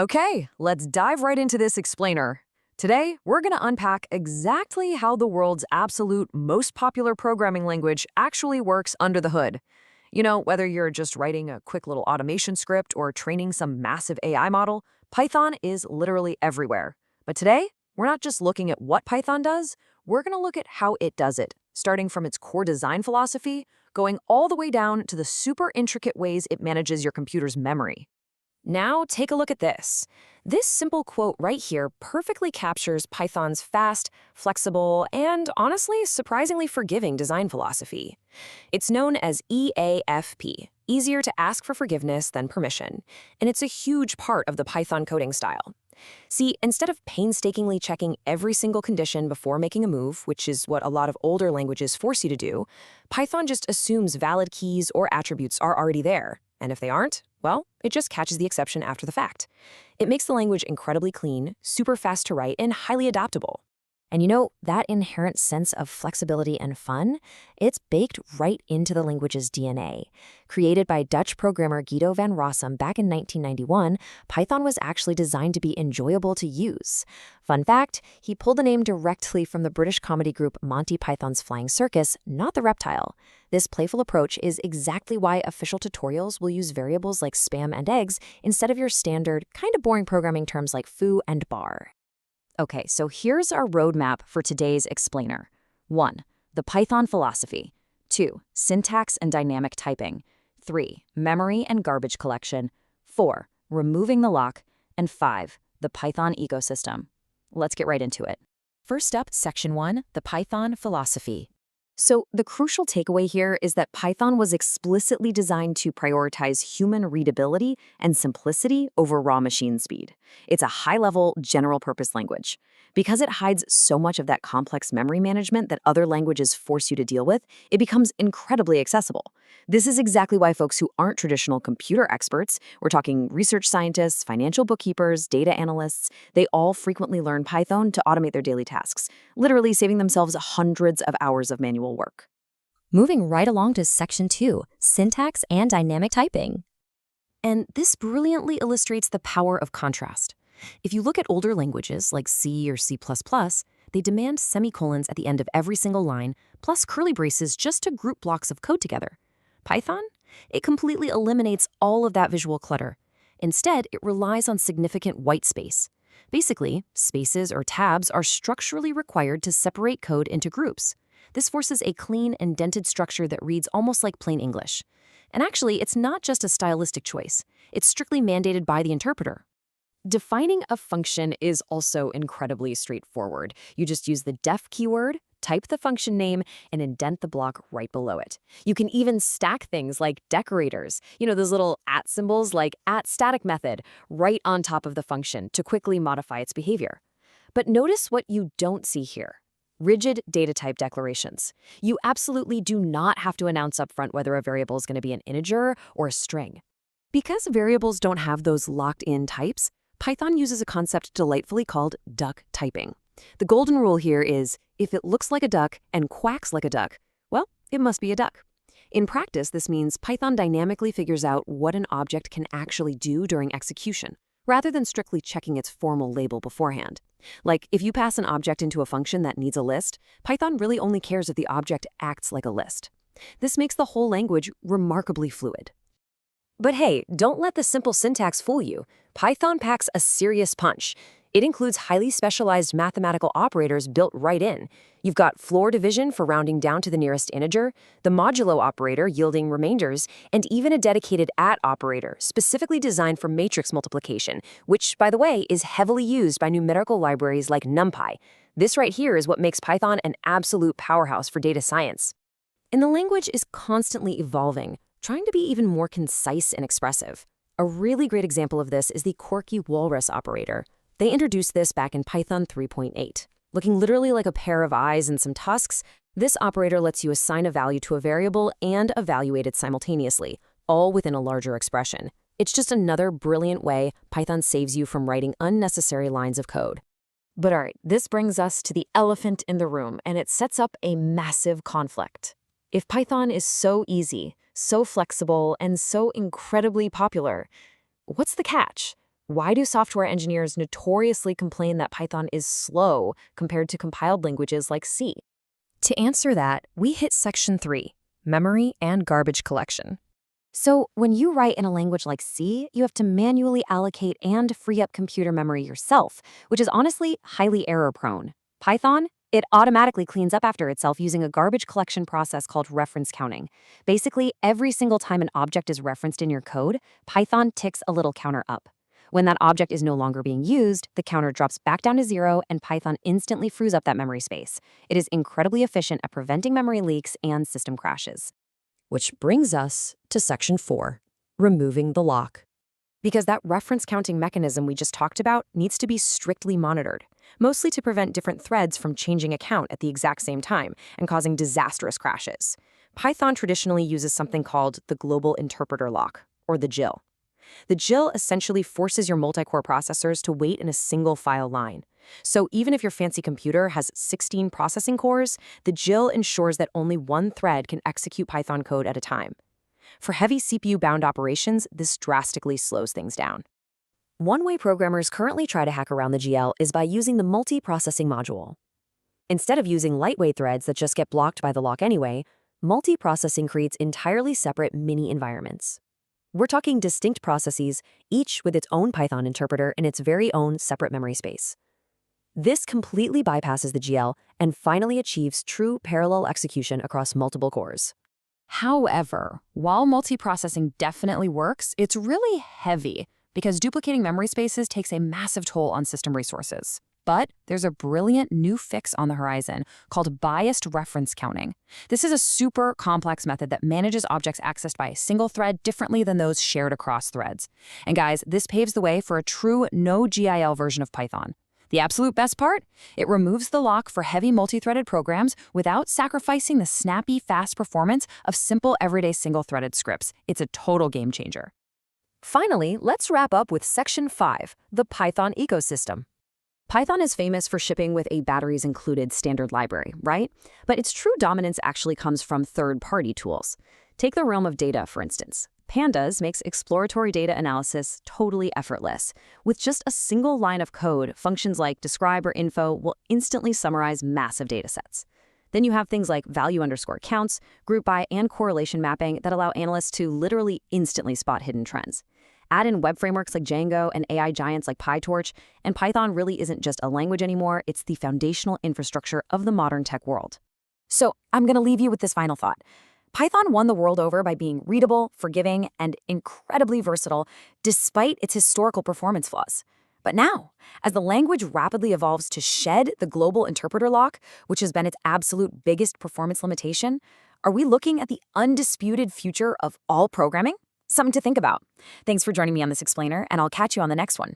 Okay, let's dive right into this explainer. Today, we're going to unpack exactly how the world's absolute most popular programming language actually works under the hood. You know, whether you're just writing a quick little automation script or training some massive AI model, Python is literally everywhere. But today, we're not just looking at what Python does, we're going to look at how it does it, starting from its core design philosophy, going all the way down to the super intricate ways it manages your computer's memory. Now, take a look at this. This simple quote right here perfectly captures Python's fast, flexible, and honestly, surprisingly forgiving design philosophy. It's known as EAFP, easier to ask for forgiveness than permission, and it's a huge part of the Python coding style. See, instead of painstakingly checking every single condition before making a move, which is what a lot of older languages force you to do, Python just assumes valid keys or attributes are already there. And if they aren't, well, it just catches the exception after the fact. It makes the language incredibly clean, super fast to write, and highly adaptable. And you know, that inherent sense of flexibility and fun, it's baked right into the language's DNA. Created by Dutch programmer Guido van Rossum back in 1991, Python was actually designed to be enjoyable to use. Fun fact, he pulled the name directly from the British comedy group Monty Python's Flying Circus, not the reptile. This playful approach is exactly why official tutorials will use variables like spam and eggs instead of your standard, kind of boring programming terms like foo and bar. Okay, so here's our roadmap for today's explainer. 1. The Python philosophy. 2. Syntax and dynamic typing. 3. Memory and garbage collection. 4. Removing the lock. And 5. The Python ecosystem. Let's get right into it. First up, Section 1, the Python philosophy. So the crucial takeaway here is that Python was explicitly designed to prioritize human readability and simplicity over raw machine speed. It's a high-level, general-purpose language. Because it hides so much of that complex memory management that other languages force you to deal with, it becomes incredibly accessible. This is exactly why folks who aren't traditional computer experts, we're talking research scientists, financial bookkeepers, data analysts, they all frequently learn Python to automate their daily tasks, literally saving themselves hundreds of hours of manual work. Moving right along to Section 2, syntax and dynamic typing. And this brilliantly illustrates the power of contrast. If you look at older languages like C or C++, they demand semicolons at the end of every single line, plus curly braces just to group blocks of code together. Python? It completely eliminates all of that visual clutter. Instead, it relies on significant white space. Basically, spaces or tabs are structurally required to separate code into groups. This forces a clean, indented structure that reads almost like plain English. And actually, it's not just a stylistic choice. It's strictly mandated by the interpreter. Defining a function is also incredibly straightforward. You just use the def keyword, type the function name, and indent the block right below it. You can even stack things like decorators, those little @ symbols like @static method, right on top of the function to quickly modify its behavior. But notice what you don't see here. Rigid data type declarations. You absolutely do not have to announce upfront whether a variable is going to be an integer or a string. Because variables don't have those locked-in types, Python uses a concept delightfully called duck typing. The golden rule here is, if it looks like a duck and quacks like a duck, well, it must be a duck. In practice, this means Python dynamically figures out what an object can actually do during execution, rather than strictly checking its formal label beforehand. Like, if you pass an object into a function that needs a list, Python really only cares if the object acts like a list. This makes the whole language remarkably fluid. But hey, don't let the simple syntax fool you. Python packs a serious punch. It includes highly specialized mathematical operators built right in. You've got floor division for rounding down to the nearest integer, the modulo operator yielding remainders, and even a dedicated @ operator specifically designed for matrix multiplication, which, by the way, is heavily used by numerical libraries like NumPy. This right here is what makes Python an absolute powerhouse for data science. And the language is constantly evolving, trying to be even more concise and expressive. A really great example of this is the quirky walrus operator. They introduced this back in Python 3.8. Looking literally like a pair of eyes and some tusks, this operator lets you assign a value to a variable and evaluate it simultaneously, all within a larger expression. It's just another brilliant way Python saves you from writing unnecessary lines of code. But all right, this brings us to the elephant in the room, and it sets up a massive conflict. If Python is so easy, so flexible, and so incredibly popular, what's the catch? Why do software engineers notoriously complain that Python is slow compared to compiled languages like C? To answer that, we hit Section 3, Memory and Garbage Collection. So when you write in a language like C, you have to manually allocate and free up computer memory yourself, which is honestly highly error-prone. Python? It automatically cleans up after itself using a garbage collection process called reference counting. Basically, every single time an object is referenced in your code, Python ticks a little counter up. When that object is no longer being used, the counter drops back down to 0 and Python instantly frees up that memory space. It is incredibly efficient at preventing memory leaks and system crashes. Which brings us to Section 4, removing the lock. Because that reference counting mechanism we just talked about needs to be strictly monitored, mostly to prevent different threads from changing account at the exact same time and causing disastrous crashes. Python traditionally uses something called the Global Interpreter Lock, or the GIL. The GIL essentially forces your multi-core processors to wait in a single file line. So even if your fancy computer has 16 processing cores, the GIL ensures that only one thread can execute Python code at a time. For heavy CPU-bound operations, this drastically slows things down. One way programmers currently try to hack around the GL is by using the multi-processing module. Instead of using lightweight threads that just get blocked by the lock anyway, multi-processing creates entirely separate mini-environments. We're talking distinct processes, each with its own Python interpreter and its very own separate memory space. This completely bypasses the GL and finally achieves true parallel execution across multiple cores. However, while multiprocessing definitely works, it's really heavy because duplicating memory spaces takes a massive toll on system resources. But there's a brilliant new fix on the horizon called biased reference counting. This is a super complex method that manages objects accessed by a single thread differently than those shared across threads. And guys, this paves the way for a true no-GIL version of Python. The absolute best part? It removes the lock for heavy multi-threaded programs without sacrificing the snappy, fast performance of simple everyday single-threaded scripts. It's a total game changer. Finally, let's wrap up with Section 5, the Python ecosystem. Python is famous for shipping with a batteries-included standard library, right? But its true dominance actually comes from third-party tools. Take the realm of data, for instance. Pandas makes exploratory data analysis totally effortless. With just a single line of code, functions like describe or info will instantly summarize massive datasets. Then you have things like value_counts, GroupBy, and correlation mapping that allow analysts to literally instantly spot hidden trends. Add in web frameworks like Django and AI giants like PyTorch, and Python really isn't just a language anymore, it's the foundational infrastructure of the modern tech world. So I'm going to leave you with this final thought. Python won the world over by being readable, forgiving, and incredibly versatile, despite its historical performance flaws. But now, as the language rapidly evolves to shed the global interpreter lock, which has been its absolute biggest performance limitation, are we looking at the undisputed future of all programming? Something to think about. Thanks for joining me on this explainer, and I'll catch you on the next one.